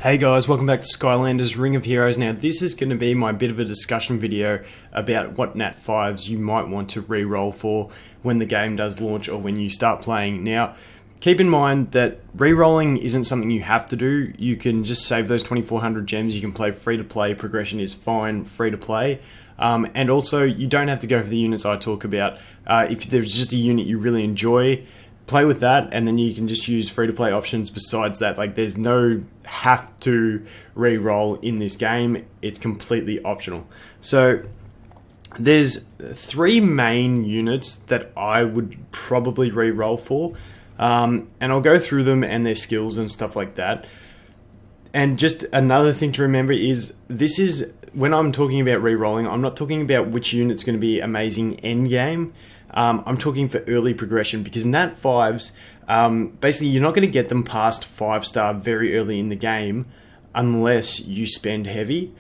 Hey guys, welcome back to Skylanders Ring of Heroes. Now this is going to be my bit of a discussion video about what NAT 5s you might want to re-roll for when the game does launch or when you start playing. Now keep in mind that re-rolling isn't something you have to do. You can just save those 2400 gems, you can play free to play, progression is fine, free to play. And also you don't have to go for the units I talk about. If there's just a unit you really enjoy, play with that, and then you can just use free-to-play options besides that. Like, there's no have to re-roll in this game. It's completely optional. So there's three main units that I would probably re-roll for, and I'll go through them and their skills and stuff like that. And just another thing to remember is, this is, when I'm talking about re-rolling, I'm not talking about which unit's going to be amazing end game. I'm talking for early progression, because NAT 5s, basically you're not going to get them past 5-star very early in the game unless you spend heavy.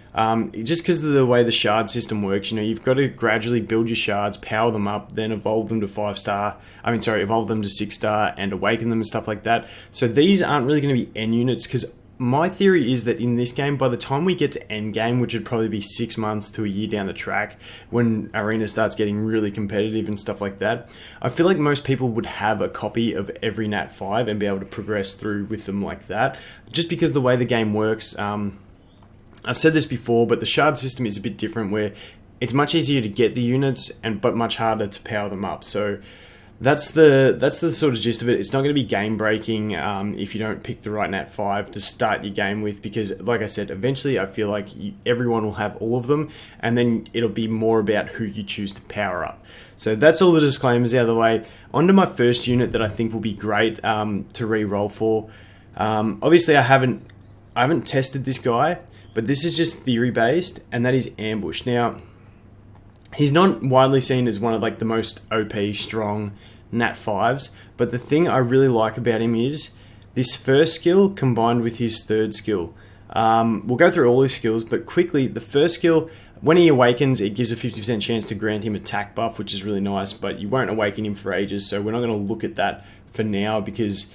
Just because of the way the shard system works, you know, you've got to gradually build your shards, power them up, then evolve them to 5-star. Evolve them to 6-star and awaken them and stuff like that. So these aren't really going to be end units, because my theory is that in this game, by the time we get to end game, which would probably be 6 months to a year down the track, when Arena starts getting really competitive and stuff like that, I feel like most people would have a copy of every NAT 5 and be able to progress through with them like that, just because of the way the game works. I've said this before, but the shard system is a bit different, where it's much easier to get the units, but much harder to power them up. So that's the sort of gist of it. It's not going to be game breaking if you don't pick the right NAT 5 to start your game with, because like I said, eventually I feel like everyone will have all of them, and then it'll be more about who you choose to power up. So that's all the disclaimers out of the way. On to my first unit that I think will be great to re-roll for. Obviously I haven't tested this guy, but this is just theory based, and that is Ambush. Now, he's not widely seen as one of like the most OP strong NAT 5s, but the thing I really like about him is this first skill combined with his third skill. We'll go through all his skills, but quickly, the first skill, when he awakens, it gives a 50% chance to grant him attack buff, which is really nice, but you won't awaken him for ages, so we're not going to look at that for now, because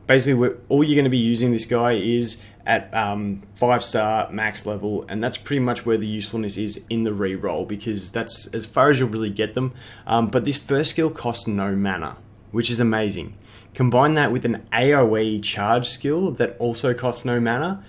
basically all you're going to be using this guy is at 5-star max level, and that's pretty much where the usefulness is in the re-roll, because that's as far as you'll really get them. But this first skill costs no mana, which is amazing. Combine that with an AoE charge skill that also costs no mana.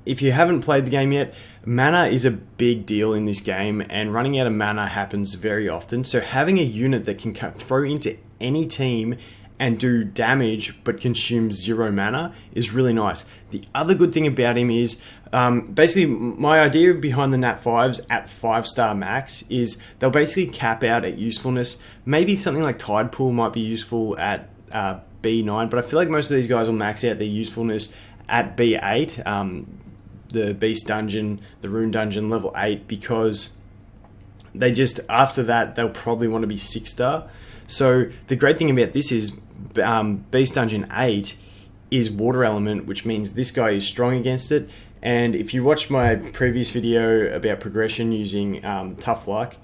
If you haven't played the game yet, mana is a big deal in this game, and running out of mana happens very often. So having a unit that can throw into any team and do damage but consume 0 mana is really nice. The other good thing about him is, basically my idea behind the NAT 5s at 5-star max is they'll basically cap out at usefulness. Maybe something like Tide Pool might be useful at B9, but I feel like most of these guys will max out their usefulness at B8, the Beast Dungeon, the Rune Dungeon, level 8, because they just, after that, they'll probably want to be 6-star. So the great thing about this is Beast Dungeon 8 is water element, which means this guy is strong against it. And if you watched my previous video about progression using Tough Luck,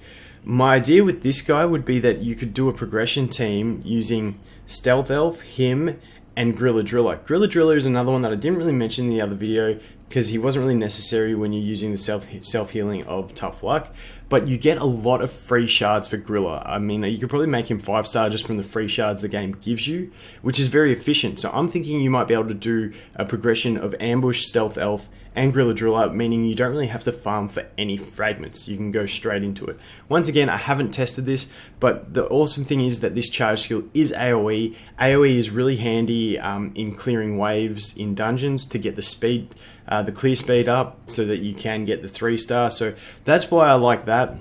my idea with this guy would be that you could do a progression team using Stealth Elf, him, and Gorilla Driller. Gorilla Driller is another one that I didn't really mention in the other video, because he wasn't really necessary when you're using the self-healing of Tough Luck, but you get a lot of free shards for Gorilla. I mean, you could probably make him 5-star just from the free shards the game gives you, which is very efficient. So I'm thinking you might be able to do a progression of Ambush, Stealth Elf, and Gorilla Driller, meaning you don't really have to farm for any fragments. You can go straight into it. Once again, I haven't tested this, but the awesome thing is that this charge skill is AoE. AoE is really handy in clearing waves in dungeons to get the speed, the clear speed up, so that you can get the 3-star. So that's why I like that.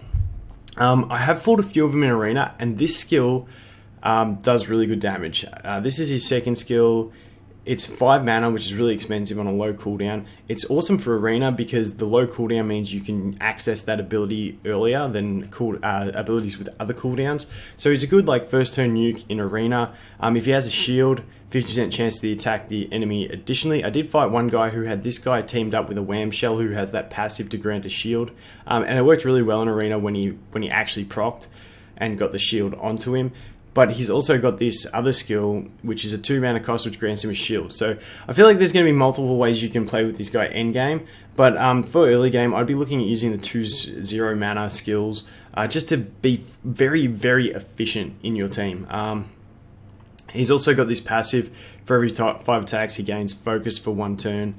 I have fought a few of them in Arena, and this skill does really good damage. This is his second skill. It's 5 mana, which is really expensive on a low cooldown. It's awesome for Arena because the low cooldown means you can access that ability earlier than abilities with other cooldowns. So it's a good like first turn nuke in Arena. If he has a shield, 50% chance to attack the enemy. Additionally, I did fight one guy who had this guy teamed up with a Wham Shell who has that passive to grant a shield. And it worked really well in Arena when he actually procced and got the shield onto him. but he's also got this other skill, which is a 2 mana cost, which grants him a shield. So I feel like there's going to be multiple ways you can play with this guy endgame, but for early game, I'd be looking at using the 2/0 mana skills just to be very, very efficient in your team. He's also got this passive. For every 5 attacks, he gains focus for 1 turn.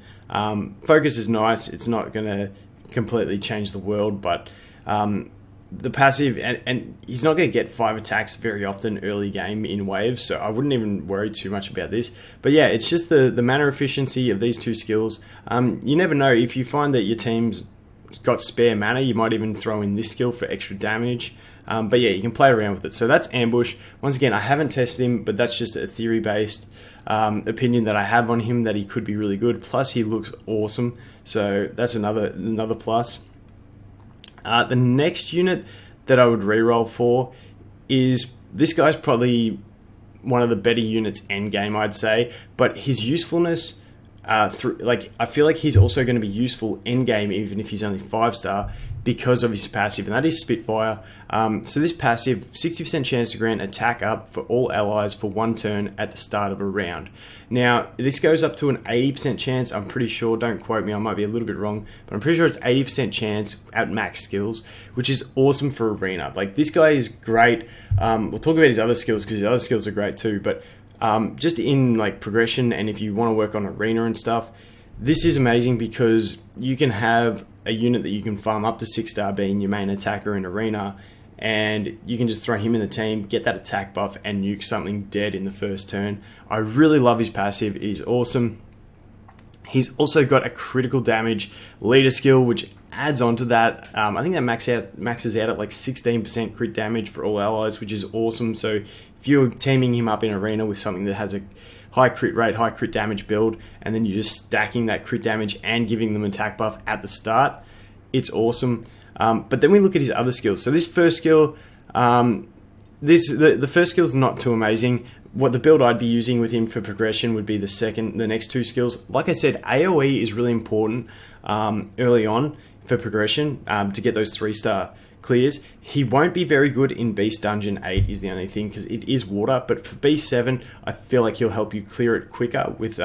Focus is nice. It's not going to completely change the world, but the passive, and he's not going to get 5 attacks very often early game in waves, so I wouldn't even worry too much about this. But yeah, it's just the mana efficiency of these 2 skills. You never know, if you find that your team's got spare mana, you might even throw in this skill for extra damage. But yeah, you can play around with it. So that's Ambush. Once again, I haven't tested him, but that's just a theory-based opinion that I have on him, that he could be really good. Plus, he looks awesome. So that's another plus. The next unit that I would reroll for is, this guy's probably one of the better units endgame, I'd say. But his usefulness, I feel like he's also going to be useful endgame, even if he's only 5-star, because of his passive, and that is Spitfire. So this passive, 60% chance to grant attack up for all allies for 1 turn at the start of a round. Now, this goes up to an 80% chance, I'm pretty sure, don't quote me, I might be a little bit wrong, but I'm pretty sure it's 80% chance at max skills, which is awesome for Arena. Like, this guy is great. We'll talk about his other skills, because his other skills are great too, but just in like progression, and if you want to work on Arena and stuff, this is amazing because you can have a unit that you can farm up to 6-star being your main attacker in Arena, and you can just throw him in the team, get that attack buff, and nuke something dead in the first turn. I really love his passive. It is awesome. He's also got a critical damage leader skill, which adds on to that. I think that maxes out at like 16% crit damage for all allies, which is awesome. So if you're teaming him up in Arena with something that has a high crit rate, high crit damage build, and then you're just stacking that crit damage and giving them attack buff at the start, it's awesome. But then we look at his other skills. So this first skill, the first skill is not too amazing. What the build I'd be using with him for progression would be the next 2 skills. Like I said, AoE is really important early on for progression to get those 3-star clears. He won't be very good in Beast Dungeon 8 is the only thing, because it is water, but for Beast 7 I feel like he'll help you clear it quicker with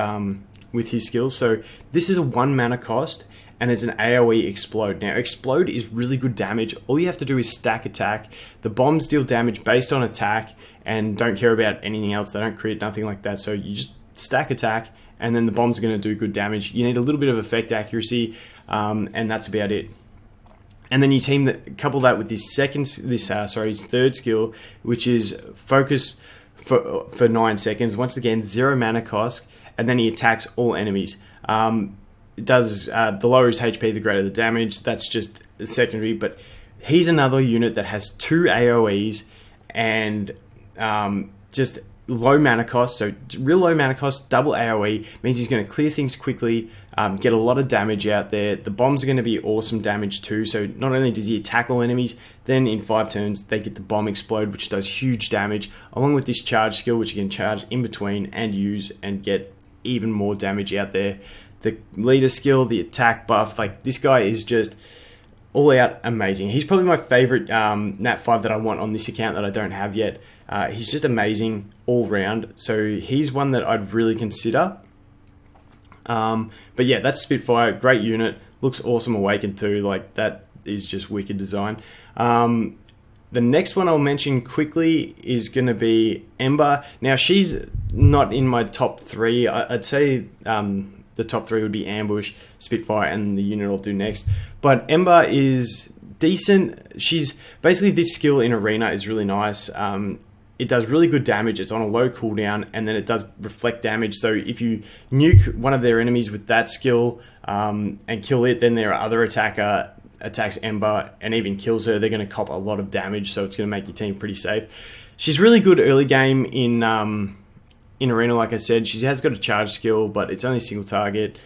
his skills. So this is a 1 mana cost, and it's an AoE Explode. Now Explode is really good damage. All you have to do is stack attack. The bombs deal damage based on attack and don't care about anything else. They don't crit, nothing like that. So you just stack attack, and then the bombs are going to do good damage. You need a little bit of effect accuracy, and that's about it. And then you couple that with his his third skill, which is Focus for 9 seconds. Once again, 0 mana cost, and then he attacks all enemies. It does the lower his HP, the greater the damage. That's just secondary, but he's another unit that has 2 AoEs and just low mana cost. So real low mana cost, double AoE means he's going to clear things quickly. Get a lot of damage out there. The bombs are going to be awesome damage too. So not only does he attack all enemies, then in 5 turns they get the bomb explode, which does huge damage, along with this charge skill, which you can charge in between and use and get even more damage out there. The leader skill, the attack buff, like this guy is just all out amazing. He's probably my favorite Nat 5 that I want on this account that I don't have yet. He's just amazing all round. So he's one that I'd really consider. But yeah, that's Spitfire, great unit, looks awesome awakened too, like that is just wicked design. The next one I'll mention quickly is going to be Ember. Now she's not in my top 3, I'd say the top 3 would be Ambush, Spitfire, and the unit I'll do next. But Ember is decent. She's basically, this skill in Arena is really nice. It does really good damage. It's on a low cooldown, and then it does reflect damage. So if you nuke one of their enemies with that skill and kill it, then their other attacker attacks Ember and even kills her. They're going to cop a lot of damage, so it's going to make your team pretty safe. She's really good early game in Arena, like I said. She has got a charge skill, but it's only single target,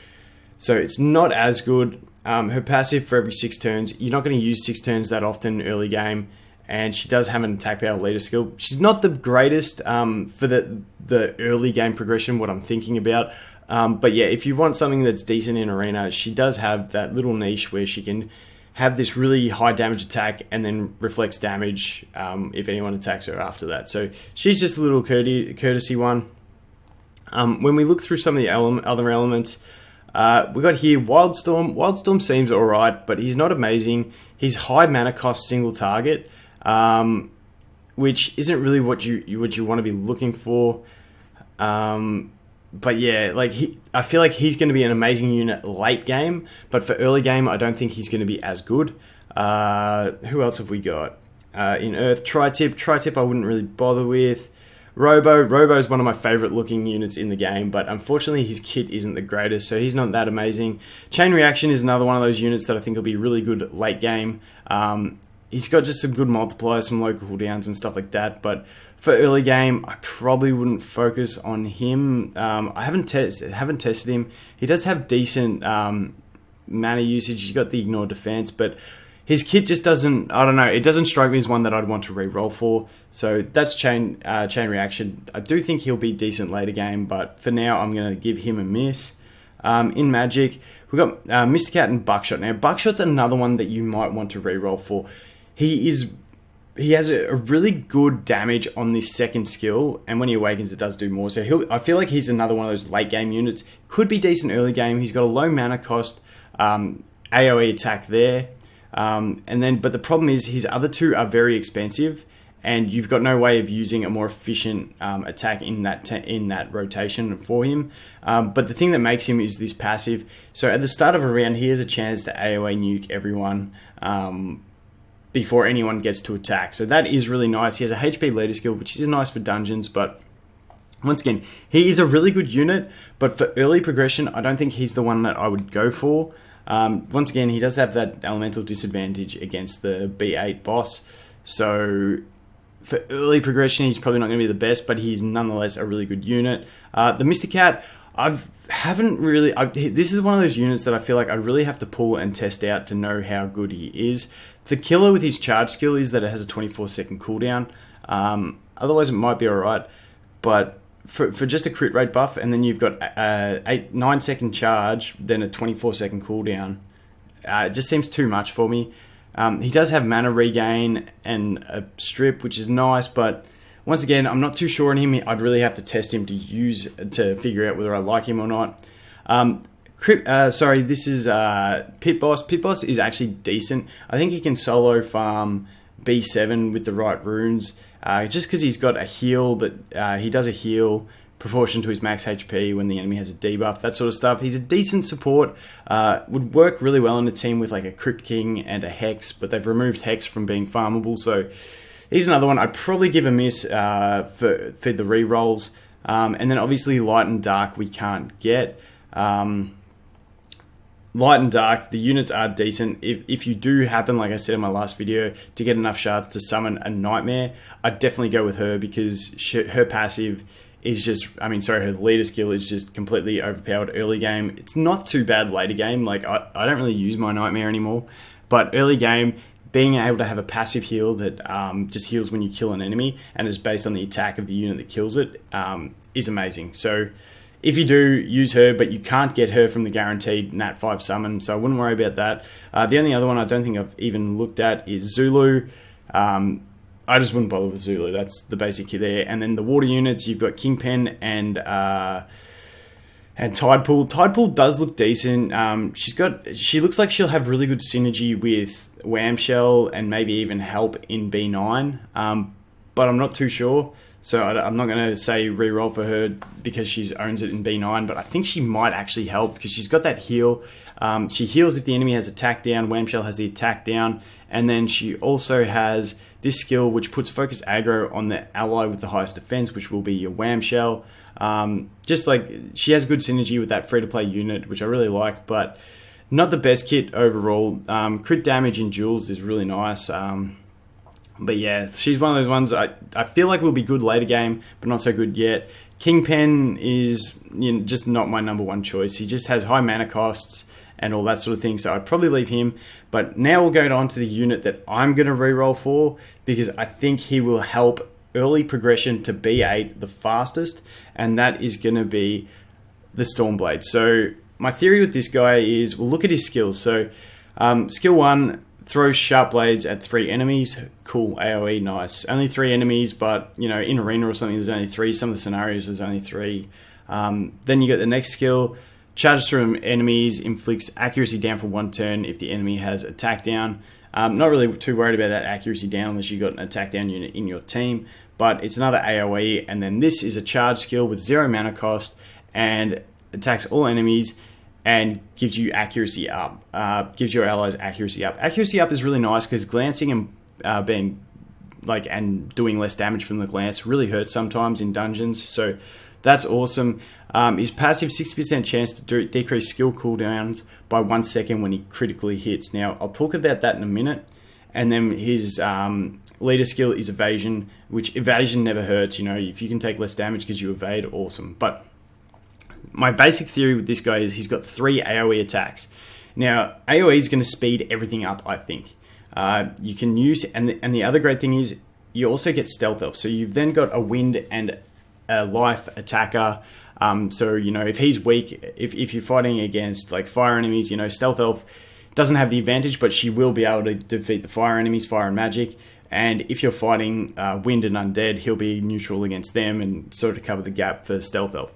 so it's not as good. Her passive for every 6 turns. You're not going to use 6 turns that often early game. And she does have an attack power leader skill. She's not the greatest for the early game progression, what I'm thinking about. But yeah, if you want something that's decent in Arena, she does have that little niche where she can have this really high damage attack and then reflects damage if anyone attacks her after that. So she's just a little courtesy one. When we look through some of the other elements, we got here Wildstorm. Wildstorm seems alright, but he's not amazing. He's high mana cost single target, which isn't really what you want to be looking for. But yeah, like I feel like he's going to be an amazing unit late game, but for early game, I don't think he's going to be as good. Who else have we got? In Earth, Tri-Tip. Tri-Tip I wouldn't really bother with. Robo is one of my favorite looking units in the game, but unfortunately his kit isn't the greatest, so he's not that amazing. Chain Reaction is another one of those units that I think will be really good late game. He's got just some good multipliers, some local cooldowns and stuff like that, but for early game, I probably wouldn't focus on him. I haven't tested him. He does have decent mana usage. He's got the Ignore Defense, but his kit just doesn't, I don't know, it doesn't strike me as one that I'd want to re-roll for. So that's Chain Reaction. I do think he'll be decent later game, but for now, I'm going to give him a miss. In Magic, we've got Mr. Cat and Buckshot. Now, Buckshot's another one that you might want to re-roll for. He has a really good damage on this second skill, and when he awakens, it does do more. So I feel like he's another one of those late game units. Could be decent early game. He's got a low mana cost, AoE attack there, but the problem is his other two are very expensive, and you've got no way of using a more efficient attack in that rotation for him. But the thing that makes him is this passive. So at the start of a round, he has a chance to AoE nuke everyone. Before anyone gets to attack. So that is really nice. He has a HP leader skill, which is nice for dungeons, but once again, he is a really good unit, but for early progression, I don't think he's the one that I would go for. Once again, he does have that elemental disadvantage against the B8 boss, so for early progression, he's probably not going to be the best, but he's nonetheless a really good unit. The Mr. Cat, this is one of those units that I feel like I really have to pull and test out to know how good he is. The killer with his charge skill is that it has a 24-second cooldown. Otherwise, it might be alright. But for just a crit rate buff, and then you've got a 9-second charge, then a 24-second cooldown, it just seems too much for me. He does have mana regain and a strip, which is nice, but once again, I'm not too sure on him. I'd really have to test him to figure out whether I like him or not. This is Pit Boss. Pit Boss is actually decent. I think he can solo farm B7 with the right runes, just because he's got a heal that he does a heal proportion to his max HP when the enemy has a debuff, that sort of stuff. He's a decent support, would work really well in a team with like a Crypt King and a Hex, but they've removed Hex from being farmable, so he's another one I'd probably give a miss for the re-rolls. And then obviously Light and Dark we can't get. Light and Dark, the units are decent. If you do happen, like I said in my last video, to get enough shards to summon a Nightmare, I'd definitely go with her because her passive is just, her leader skill is just completely overpowered early game. It's not too bad later game. Like, I don't really use my Nightmare anymore, but early game, being able to have a passive heal that just heals when you kill an enemy and is based on the attack of the unit that kills it is amazing. So if you do use her, but you can't get her from the guaranteed Nat 5 summon, so I wouldn't worry about that. The only other one I don't think I've even looked at is Zulu. I just wouldn't bother with Zulu. That's the basic key there. And then the water units, you've got Kingpen and Tidepool. Tidepool does look decent. She looks like she'll have really good synergy with Whamshell and maybe even help in B9. But I'm not too sure. So I'm not going to say re-roll for her because she owns it in B9, but I think she might actually help because she's got that heal. She heals if the enemy has attack down, Whamshell has the attack down, and then she also has this skill which puts focus aggro on the ally with the highest defense, which will be your Whamshell. Just like she has good synergy with that free-to-play unit, which I really like, but not the best kit overall. Crit damage in duels is really nice. But yeah, she's one of those ones I feel like will be good later game, but not so good yet. Kingpen is just not my number one choice. He just has high mana costs and all that sort of thing, so I'd probably leave him. But now we'll go on to the unit that I'm going to reroll for, because I think he will help early progression to B8 the fastest, and that is going to be the Stormblade. So my theory with this guy is, we'll look at his skills. So Skill 1, throw sharp blades at 3 enemies. Cool, AoE, nice. Only 3 enemies, but you know, in arena or something, there's only 3. Some of the scenarios, there's only 3. Then you get the next skill. Charges through enemies, inflicts accuracy down for 1 turn if the enemy has attack down. Not really too worried about that accuracy down unless you've got an attack down unit in your team, but it's another AoE, and then this is a charge skill with 0 mana cost and attacks all enemies and gives you accuracy up. Gives your allies accuracy up. Accuracy up is really nice because glancing and being like and doing less damage from the glance really hurts sometimes in dungeons, so that's awesome. His passive 60% chance to decrease skill cooldowns by 1 second when he critically hits. Now, I'll talk about that in a minute. And then his leader skill is evasion, which evasion never hurts. You know, if you can take less damage because you evade, awesome. But my basic theory with this guy is he's got 3 AoE attacks. Now, AoE is going to speed everything up, I think. You can use, and the other great thing is you also get Stealth Elf. So you've then got a wind and a life attacker. So, you know, if he's weak, if you're fighting against like fire enemies, you know, Stealth Elf doesn't have the advantage, but she will be able to defeat the fire enemies, fire and magic. And if you're fighting wind and undead, he'll be neutral against them and sort of cover the gap for Stealth Elf.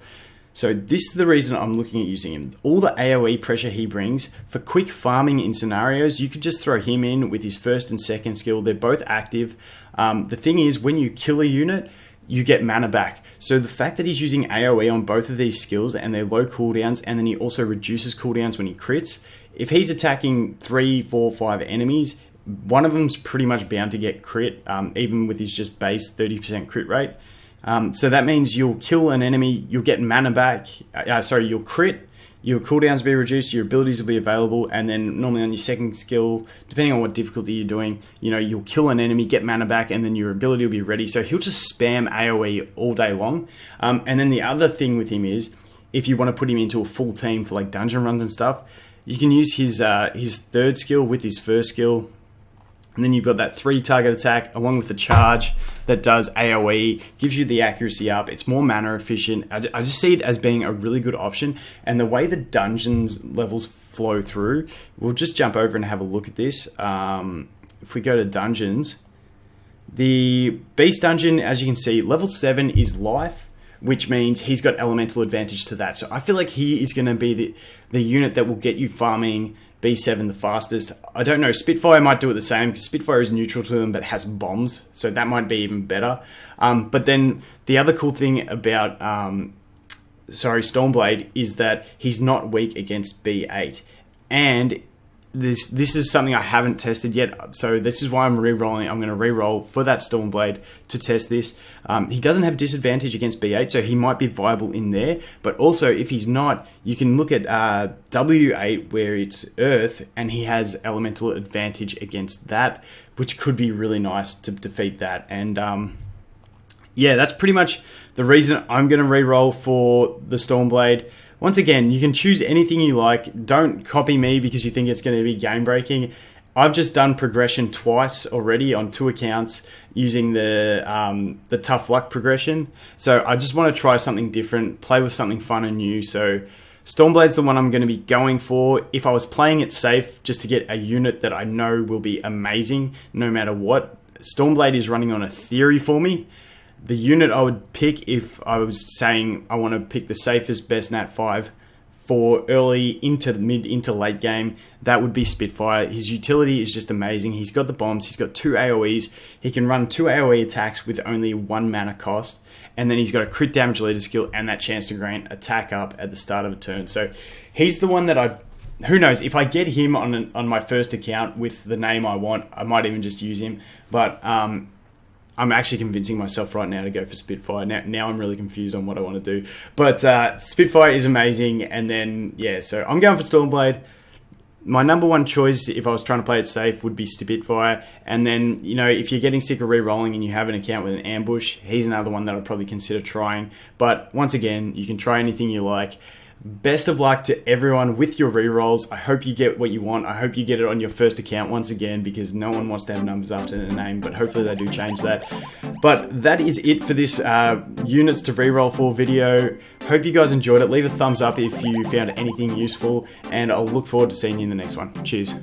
So this is the reason I'm looking at using him. All the AoE pressure he brings, for quick farming in scenarios, you could just throw him in with his first and second skill. They're both active. The thing is, when you kill a unit, you get mana back. So the fact that he's using AoE on both of these skills and they're low cooldowns, and then he also reduces cooldowns when he crits, if he's attacking 3, 4, 5 enemies, one of them's pretty much bound to get crit, even with his just base 30% crit rate. So that means you'll kill an enemy, you'll get mana back, you'll crit, your cooldowns will be reduced, your abilities will be available, and then normally on your second skill, depending on what difficulty you're doing, you know, you'll kill an enemy, get mana back, and then your ability will be ready. So he'll just spam AoE all day long. And then the other thing with him is, if you want to put him into a full team for like dungeon runs and stuff, you can use his third skill with his first skill. And then you've got that 3 target attack along with the charge that does AoE, gives you the accuracy up. It's more mana efficient. I just see it as being a really good option. And the way the dungeons levels flow through, we'll just jump over and have a look at this. If we go to dungeons, the beast dungeon, as you can see, level 7 is life, which means he's got elemental advantage to that. So I feel like he is going to be the unit that will get you farming B7 the fastest. I don't know, Spitfire might do it the same because Spitfire is neutral to them but has bombs, so that might be even better. But then the other cool thing about Stormblade is that he's not weak against B8, and this is something I haven't tested yet, so this is why I'm re-rolling. I'm going to re-roll for that Stormblade to test this. He doesn't have disadvantage against B8, so he might be viable in there, but also if he's not, you can look at W8 where it's Earth, and he has elemental advantage against that, which could be really nice to defeat that. And yeah, that's pretty much the reason I'm going to re-roll for the Stormblade. Once again, you can choose anything you like. Don't copy me because you think it's going to be game-breaking. I've just done progression twice already on 2 accounts using the tough luck progression. So I just want to try something different, play with something fun and new. So Stormblade's the one I'm going to be going for. If I was playing it safe just to get a unit that I know will be amazing no matter what, Stormblade is running on a theory for me. The unit I would pick if I was saying I want to pick the safest best Nat 5 for early into mid into late game, that would be Spitfire. His utility is just amazing. He's got the bombs, he's got 2 AoEs, he can run 2 AoE attacks with only 1 mana cost, and then he's got a crit damage leader skill and that chance to grant attack up at the start of a turn. So he's the one that who knows, if I get him on my first account with the name I want, I might even just use him. But I'm actually convincing myself right now to go for Spitfire. Now I'm really confused on what I want to do. But Spitfire is amazing. And then, yeah, so I'm going for Stormblade. My number one choice, if I was trying to play it safe, would be Spitfire. And then, you know, if you're getting sick of re-rolling and you have an account with an ambush, he's another one that I'd probably consider trying. But once again, you can try anything you like. Best of luck to everyone with your rerolls. I hope you get what you want. I hope you get it on your first account once again, because no one wants to have numbers after their name, but hopefully they do change that. But that is it for this units to reroll for video. Hope you guys enjoyed it. Leave a thumbs up if you found anything useful, and I'll look forward to seeing you in the next one. Cheers.